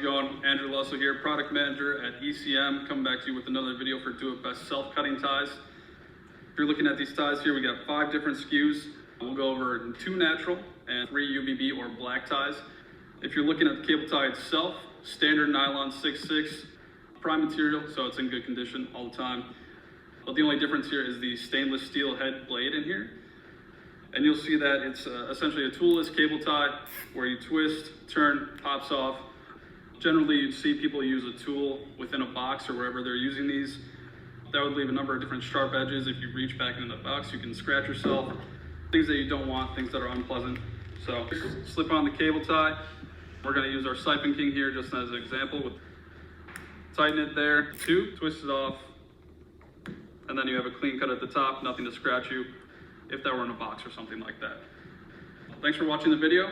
going? Andrew Lussell here, product manager at ECM, coming back to you with another video for Do It Best self-cutting ties. If you're looking at these ties here, we got 5 different SKUs. We'll go over 2 natural and 3 UVB or black ties. If you're looking at the cable tie itself, standard nylon 6/6, prime material, so it's in good condition all the time. But the only difference here is the stainless steel head blade in here. And you'll see that it's essentially a toolless cable tie where you twist, turn, pops off. Generally, you'd see people use a tool within a box or wherever they're using these. That would leave a number of different sharp edges. If you reach back into the box, you can scratch yourself. Things that you don't want, things that are unpleasant. So slip on the cable tie. We're going to use our siphon king here just as an example. Tighten it there, 2, twist it off, and then you have a clean cut at the top, nothing to scratch you if that were in a box or something like that. Thanks for watching the video.